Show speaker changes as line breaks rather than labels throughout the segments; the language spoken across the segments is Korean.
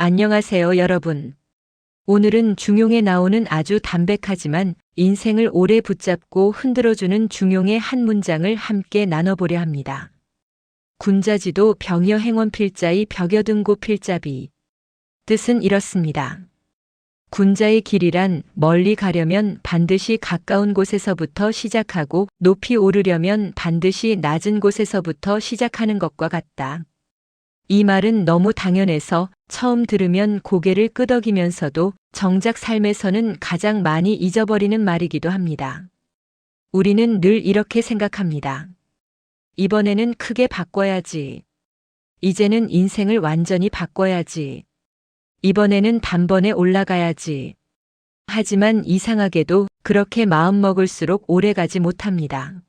안녕하세요, 여러분. 오늘은 중용에 나오는 아주 담백하지만 인생을 오래 붙잡고 흔들어주는 중용의 한 문장을 함께 나눠보려 합니다. 군자지도 병여 행원필자의 벽여등고 필자비. 뜻은 이렇습니다. 군자의 길이란 멀리 가려면 반드시 가까운 곳에서부터 시작하고 높이 오르려면 반드시 낮은 곳에서부터 시작하는 것과 같다. 이 말은 너무 당연해서 처음 들으면 고개를 끄덕이면서도 정작 삶에서는 가장 많이 잊어버리는 말이기도 합니다. 우리는 늘 이렇게 생각합니다. 이번에는 크게 바꿔야지. 이제는 인생을 완전히 바꿔야지. 이번에는 단번에 올라가야지. 하지만 이상하게도 그렇게 마음먹을수록 오래가지 못합니다.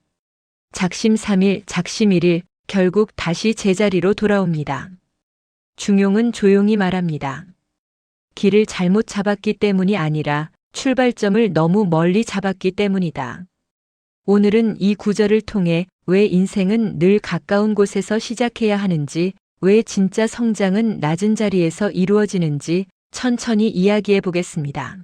작심삼일, 작심일일, 결국 다시 제자리로 돌아옵니다. 중용은 조용히 말합니다. 길을 잘못 잡았기 때문이 아니라 출발점을 너무 멀리 잡았기 때문이다. 오늘은 이 구절을 통해 왜 인생은 늘 가까운 곳에서 시작해야 하는지, 왜 진짜 성장은 낮은 자리에서 이루어지는지 천천히 이야기해 보겠습니다.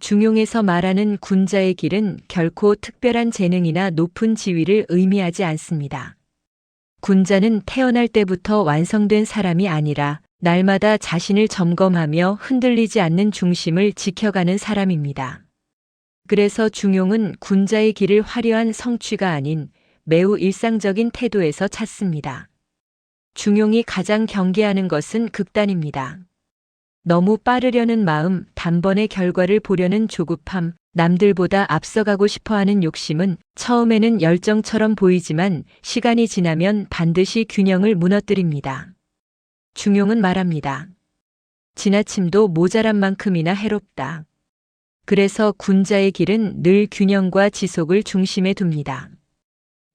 중용에서 말하는 군자의 길은 결코 특별한 재능이나 높은 지위를 의미하지 않습니다. 군자는 태어날 때부터 완성된 사람이 아니라 날마다 자신을 점검하며 흔들리지 않는 중심을 지켜가는 사람입니다. 그래서 중용은 군자의 길을 화려한 성취가 아닌 매우 일상적인 태도에서 찾습니다. 중용이 가장 경계하는 것은 극단입니다. 너무 빠르려는 마음, 단번에 결과를 보려는 조급함, 남들보다 앞서가고 싶어하는 욕심은 처음에는 열정처럼 보이지만 시간이 지나면 반드시 균형을 무너뜨립니다. 중용은 말합니다. 지나침도 모자란 만큼이나 해롭다. 그래서 군자의 길은 늘 균형과 지속을 중심에 둡니다.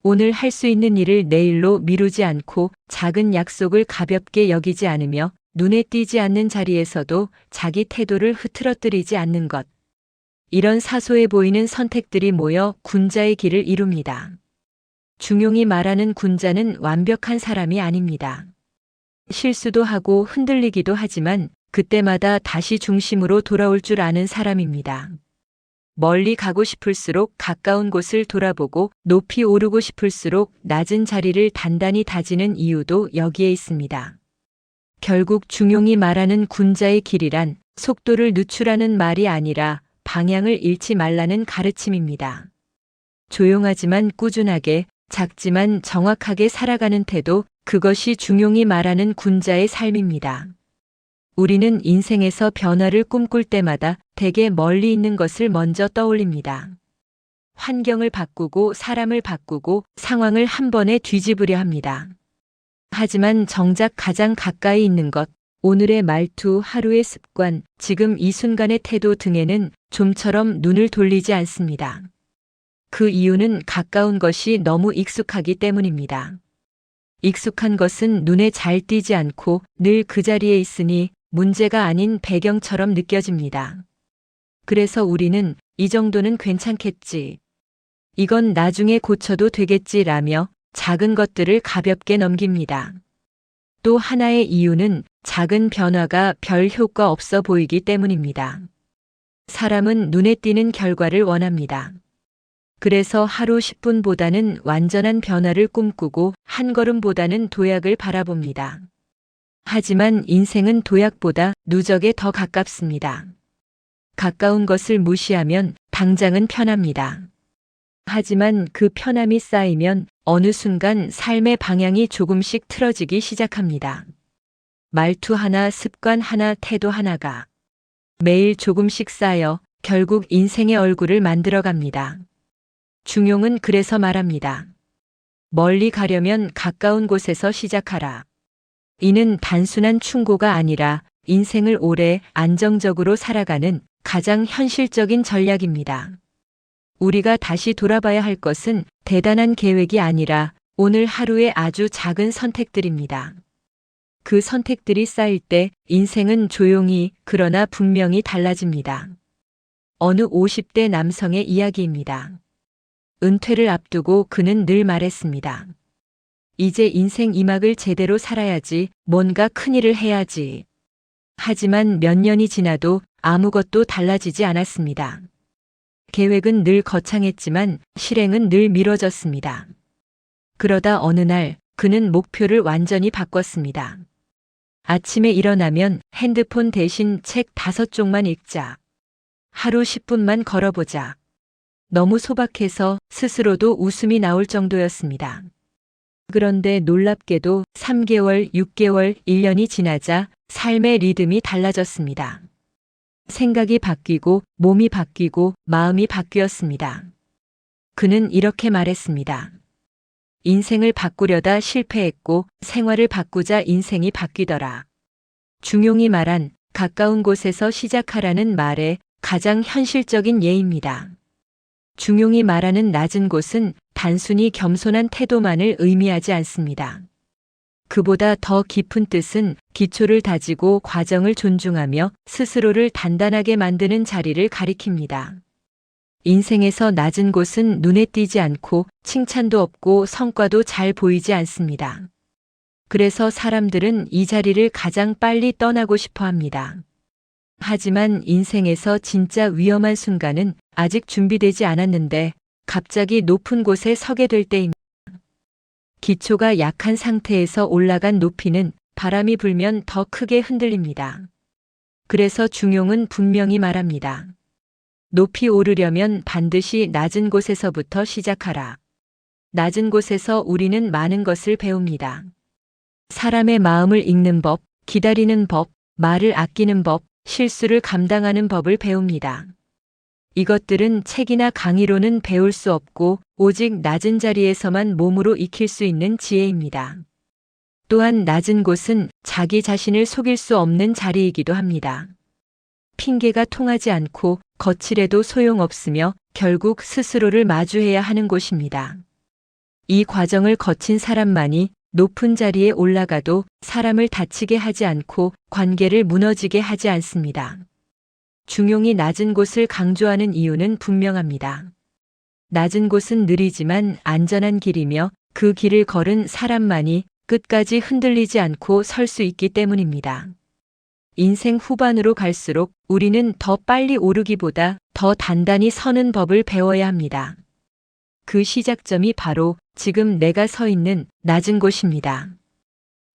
오늘 할 수 있는 일을 내일로 미루지 않고 작은 약속을 가볍게 여기지 않으며 눈에 띄지 않는 자리에서도 자기 태도를 흐트러뜨리지 않는 것. 이런 사소해 보이는 선택들이 모여 군자의 길을 이룹니다. 중용이 말하는 군자는 완벽한 사람이 아닙니다. 실수도 하고 흔들리기도 하지만 그때마다 다시 중심으로 돌아올 줄 아는 사람입니다. 멀리 가고 싶을수록 가까운 곳을 돌아보고 높이 오르고 싶을수록 낮은 자리를 단단히 다지는 이유도 여기에 있습니다. 결국 중용이 말하는 군자의 길이란 속도를 늦추라는 말이 아니라 방향을 잃지 말라는 가르침입니다. 조용하지만 꾸준하게, 작지만 정확하게 살아가는 태도, 그것이 중용이 말하는 군자의 삶입니다. 우리는 인생에서 변화를 꿈꿀 때마다 대개 멀리 있는 것을 먼저 떠올립니다. 환경을 바꾸고 사람을 바꾸고 상황을 한 번에 뒤집으려 합니다. 하지만 정작 가장 가까이 있는 것, 오늘의 말투, 하루의 습관, 지금 이 순간의 태도 등에는 좀처럼 눈을 돌리지 않습니다. 그 이유는 가까운 것이 너무 익숙하기 때문입니다. 익숙한 것은 눈에 잘 띄지 않고 늘 그 자리에 있으니 문제가 아닌 배경처럼 느껴집니다. 그래서 우리는 이 정도는 괜찮겠지. 이건 나중에 고쳐도 되겠지라며 작은 것들을 가볍게 넘깁니다. 또 하나의 이유는 작은 변화가 별 효과 없어 보이기 때문입니다. 사람은 눈에 띄는 결과를 원합니다. 그래서 하루 10분보다는 완전한 변화를 꿈꾸고 한 걸음보다는 도약을 바라봅니다. 하지만 인생은 도약보다 누적에 더 가깝습니다. 가까운 것을 무시하면 당장은 편합니다. 하지만 그 편함이 쌓이면 어느 순간 삶의 방향이 조금씩 틀어지기 시작합니다. 말투 하나, 습관 하나, 태도 하나가 매일 조금씩 쌓여 결국 인생의 얼굴을 만들어갑니다. 중용은 그래서 말합니다. 멀리 가려면 가까운 곳에서 시작하라. 이는 단순한 충고가 아니라 인생을 오래 안정적으로 살아가는 가장 현실적인 전략입니다. 우리가 다시 돌아봐야 할 것은 대단한 계획이 아니라 오늘 하루의 아주 작은 선택들입니다. 그 선택들이 쌓일 때 인생은 조용히 그러나 분명히 달라집니다. 어느 50대 남성의 이야기입니다. 은퇴를 앞두고 그는 늘 말했습니다. 이제 인생 2막을 제대로 살아야지, 뭔가 큰일을 해야지. 하지만 몇 년이 지나도 아무것도 달라지지 않았습니다. 계획은 늘 거창했지만 실행은 늘 미뤄졌습니다. 그러다 어느 날 그는 목표를 완전히 바꿨습니다. 아침에 일어나면 핸드폰 대신 책 5쪽만 읽자. 하루 10분만 걸어보자. 너무 소박해서 스스로도 웃음이 나올 정도였습니다. 그런데 놀랍게도 3개월, 6개월, 1년이 지나자 삶의 리듬이 달라졌습니다. 생각이 바뀌고 몸이 바뀌고 마음이 바뀌었습니다. 그는 이렇게 말했습니다. 인생을 바꾸려다 실패했고 생활을 바꾸자 인생이 바뀌더라. 중용이 말한 가까운 곳에서 시작하라는 말에 가장 현실적인 예입니다. 중용이 말하는 낮은 곳은 단순히 겸손한 태도만을 의미하지 않습니다. 그보다 더 깊은 뜻은 기초를 다지고 과정을 존중하며 스스로를 단단하게 만드는 자리를 가리킵니다. 인생에서 낮은 곳은 눈에 띄지 않고 칭찬도 없고 성과도 잘 보이지 않습니다. 그래서 사람들은 이 자리를 가장 빨리 떠나고 싶어 합니다. 하지만 인생에서 진짜 위험한 순간은 아직 준비되지 않았는데 갑자기 높은 곳에 서게 될 때입니다. 기초가 약한 상태에서 올라간 높이는 바람이 불면 더 크게 흔들립니다. 그래서 중용은 분명히 말합니다. 높이 오르려면 반드시 낮은 곳에서부터 시작하라. 낮은 곳에서 우리는 많은 것을 배웁니다. 사람의 마음을 읽는 법, 기다리는 법, 말을 아끼는 법, 실수를 감당하는 법을 배웁니다. 이것들은 책이나 강의로는 배울 수 없고 오직 낮은 자리에서만 몸으로 익힐 수 있는 지혜입니다. 또한 낮은 곳은 자기 자신을 속일 수 없는 자리이기도 합니다. 핑계가 통하지 않고 거칠해도 소용없으며 결국 스스로를 마주해야 하는 곳입니다. 이 과정을 거친 사람만이 높은 자리에 올라가도 사람을 다치게 하지 않고 관계를 무너지게 하지 않습니다. 중용이 낮은 곳을 강조하는 이유는 분명합니다. 낮은 곳은 느리지만 안전한 길이며 그 길을 걸은 사람만이 끝까지 흔들리지 않고 설 수 있기 때문입니다. 인생 후반으로 갈수록 우리는 더 빨리 오르기보다 더 단단히 서는 법을 배워야 합니다. 그 시작점이 바로 지금 내가 서 있는 낮은 곳입니다.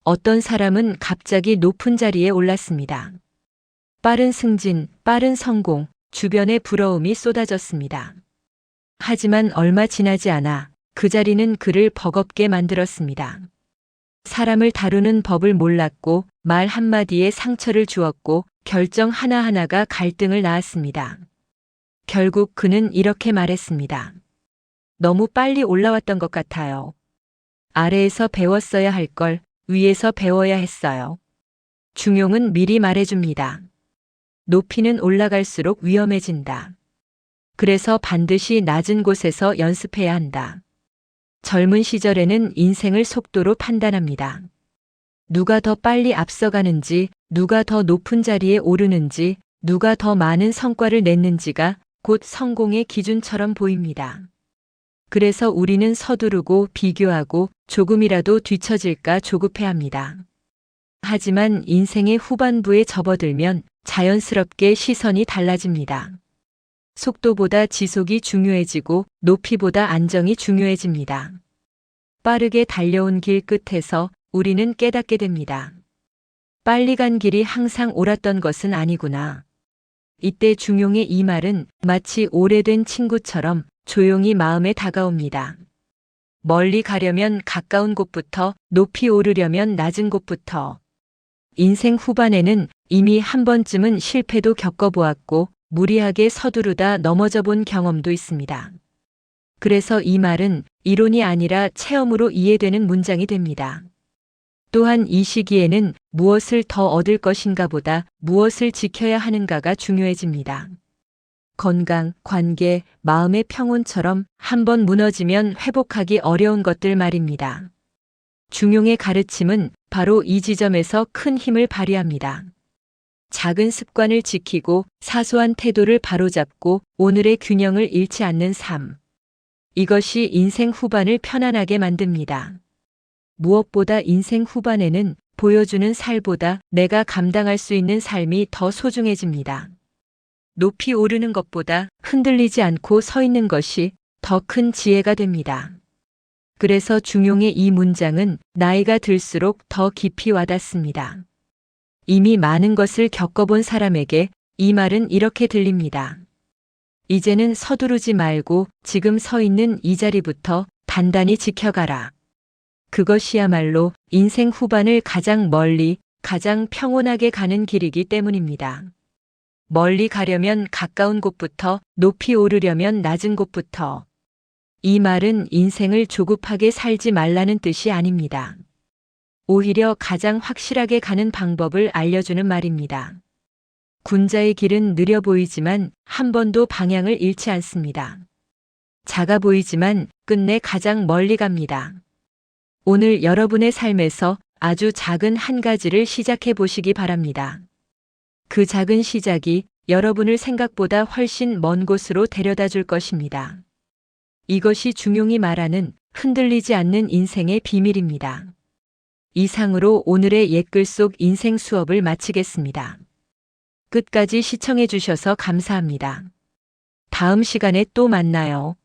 어떤 사람은 갑자기 높은 자리에 올랐습니다. 빠른 승진, 빠른 성공, 주변에 부러움이 쏟아졌습니다. 하지만 얼마 지나지 않아 그 자리는 그를 버겁게 만들었습니다. 사람을 다루는 법을 몰랐고 말 한마디에 상처를 주었고 결정 하나하나가 갈등을 낳았습니다. 결국 그는 이렇게 말했습니다. 너무 빨리 올라왔던 것 같아요. 아래에서 배웠어야 할 걸 위에서 배워야 했어요. 중용은 미리 말해줍니다. 높이는 올라갈수록 위험해진다. 그래서 반드시 낮은 곳에서 연습해야 한다. 젊은 시절에는 인생을 속도로 판단합니다. 누가 더 빨리 앞서가는지, 누가 더 높은 자리에 오르는지, 누가 더 많은 성과를 냈는지가 곧 성공의 기준처럼 보입니다. 그래서 우리는 서두르고 비교하고 조금이라도 뒤처질까 조급해합니다. 하지만 인생의 후반부에 접어들면 자연스럽게 시선이 달라집니다. 속도보다 지속이 중요해지고 높이보다 안정이 중요해집니다. 빠르게 달려온 길 끝에서 우리는 깨닫게 됩니다. 빨리 간 길이 항상 옳았던 것은 아니구나. 이때 중용의 이 말은 마치 오래된 친구처럼 조용히 마음에 다가옵니다. 멀리 가려면 가까운 곳부터, 높이 오르려면 낮은 곳부터. 인생 후반에는 이미 한 번쯤은 실패도 겪어보았고 무리하게 서두르다 넘어져 본 경험도 있습니다. 그래서 이 말은 이론이 아니라 체험으로 이해되는 문장이 됩니다. 또한 이 시기에는 무엇을 더 얻을 것인가 보다 무엇을 지켜야 하는가가 중요해집니다. 건강, 관계, 마음의 평온처럼 한번 무너지면 회복하기 어려운 것들 말입니다. 중용의 가르침은 바로 이 지점에서 큰 힘을 발휘합니다. 작은 습관을 지키고 사소한 태도를 바로잡고 오늘의 균형을 잃지 않는 삶. 이것이 인생 후반을 편안하게 만듭니다. 무엇보다 인생 후반에는 보여주는 살보다 내가 감당할 수 있는 삶이 더 소중해집니다. 높이 오르는 것보다 흔들리지 않고 서 있는 것이 더 큰 지혜가 됩니다. 그래서 중용의 이 문장은 나이가 들수록 더 깊이 와닿습니다. 이미 많은 것을 겪어본 사람에게 이 말은 이렇게 들립니다. 이제는 서두르지 말고 지금 서 있는 이 자리부터 단단히 지켜가라. 그것이야말로 인생 후반을 가장 멀리, 가장 평온하게 가는 길이기 때문입니다. 멀리 가려면 가까운 곳부터, 높이 오르려면 낮은 곳부터. 이 말은 인생을 조급하게 살지 말라는 뜻이 아닙니다. 오히려 가장 확실하게 가는 방법을 알려주는 말입니다. 군자의 길은 느려 보이지만 한 번도 방향을 잃지 않습니다. 작아 보이지만 끝내 가장 멀리 갑니다. 오늘 여러분의 삶에서 아주 작은 한 가지를 시작해 보시기 바랍니다. 그 작은 시작이 여러분을 생각보다 훨씬 먼 곳으로 데려다 줄 것입니다. 이것이 중용이 말하는 흔들리지 않는 인생의 비밀입니다. 이상으로 오늘의 옛글 속 인생 수업을 마치겠습니다. 끝까지 시청해 주셔서 감사합니다. 다음 시간에 또 만나요.